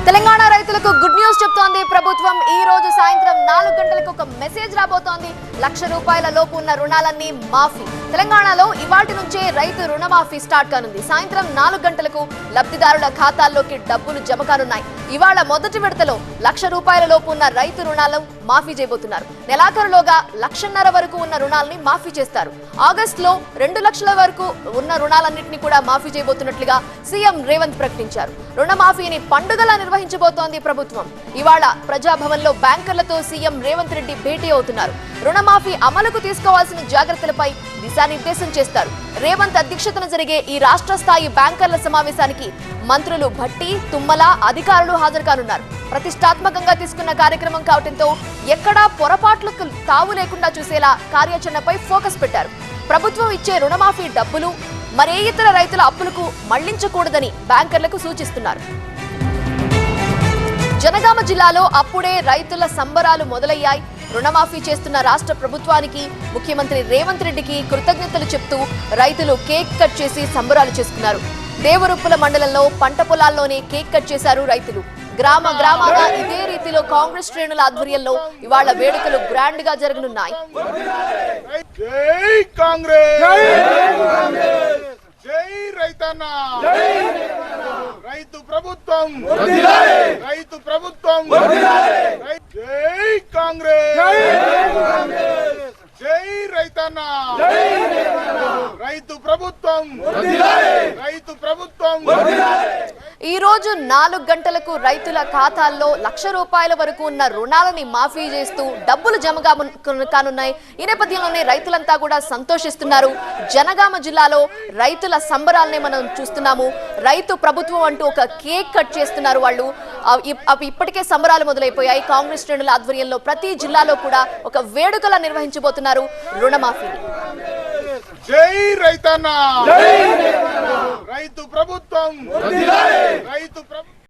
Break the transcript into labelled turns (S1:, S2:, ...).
S1: తెలంగాణ రైతులకు good news చెప్తోంది ప్రభుత్వం. ఈ రోజు సాయంత్రం 4 గంటలకు ఒక మెసేజ్ రాబోతోంది. ₹1,00,000 లోపు ఉన్న రుణాలన్నీ మాఫీ. తెలంగాణలో ఇవాటి నుంచే రైతు రుణమాఫీ స్టార్ట్ కానుంది. సాయంత్రం 4 గంటలకు లబ్ధిదారుల ఖాతాల్లోకి డబ్బులు జమ కానున్నాయి. ఇవాళ మొదటి విడతలో ₹1,00,000 లోపు ఉన్న రైతు రుణాలను మాఫీ చేయబోతున్నారు. నెలాఖరులోగా 1,50,000 వరకు ఉన్న రుణాలని మాఫీ చేస్తారు. ఆగస్టులో 2 లక్షల వరకు ఉన్న రుణాలన్నింటినీ కూడా మాఫీ చేయబోతున్నట్లుగా సీఎం రేవంత్ ప్రకటించారు. రుణమాఫీని పండుగలా నిర్వహించబోతోంది ప్రభుత్వం. ఇవాళ ప్రజాభవన్లో బ్యాంకర్లతో సీఎం రేవంత్ రెడ్డి భేటీ అవుతున్నారు. రుణమాఫీ అమలుకు తీసుకోవాల్సిన జాగ్రత్తలపై దిశానిర్దేశం చేస్తారు. రేవంత్ అధ్యక్షతన జరిగే ఈ రాష్ట్ర స్థాయి బ్యాంకర్ల సమావేశానికి మంత్రులు భట్టి, తుమ్మల, అధికారులు హాజరు కానున్నారు. ప్రతిష్టాత్మకంగా తీసుకున్న కార్యక్రమం కావడంతో ఎక్కడా పొరపాట్లకు తావు లేకుండా చూసేలా కార్యాచరణపై ఫోకస్ పెట్టారు. ప్రభుత్వం ఇచ్చే రుణమాఫీ డబ్బులు మరే ఇతర రైతుల అప్పులకు మళ్లించకూడదని బ్యాంకర్లకు సూచిస్తున్నారు. జనగామ జిల్లాలో అప్పుడే రైతుల సంబరాలు మొదలయ్యాయి. రుణమాఫీ చేస్తున్న రాష్ట్ర ప్రభుత్వానికి, ముఖ్యమంత్రి రేవంత్ రెడ్డికి కృతజ్ఞతలు చెప్తూ రైతులు కేక్ కట్ చేసి సంబరాలు చేసుకున్నారు. దేవరుప్పుల మండలంలో పంట పొలాల్లోనే కేక్ కట్ చేశారు రైతులు. గ్రామాగా ఇదే రీతిలో కాంగ్రెస్ శ్రేణుల ఆధ్వర్యంలో ఇవాళ వేడుకలు గ్రాండ్ గా జరగనున్నాయి.
S2: రైతు ప్రభుత్వం, రైతు ప్రభుత్వం, జై కాంగ్రెస్, జై రైతన్న, రైతు ప్రభుత్వం, రైతు ప్రభుత్వం.
S1: ఈ రోజు 4 గంటలకు రైతుల ఖాతాల్లో ₹1,00,000 వరకు ఉన్న రుణాలని మాఫీ చేస్తూ డబ్బులు జమ కానున్నాయి. ఈ నేపథ్యంలోనే రైతులంతా కూడా సంతోషిస్తున్నారు. జనగామ జిల్లాలో రైతుల సంబరాలనే మనం చూస్తున్నాము. రైతు ప్రభుత్వం అంటూ ఒక కేక్ కట్ చేస్తున్నారు వాళ్ళు. ఇప్పటికే సంబరాలు మొదలైపోయాయి. కాంగ్రెస్ శ్రేణుల ఆధ్వర్యంలో ప్రతి జిల్లాలో కూడా ఒక వేడుకలా నిర్వహించబోతున్నారు రుణమాఫీని.
S2: జై రైతన్న, రైతు ప్రభుత్వం, రైతు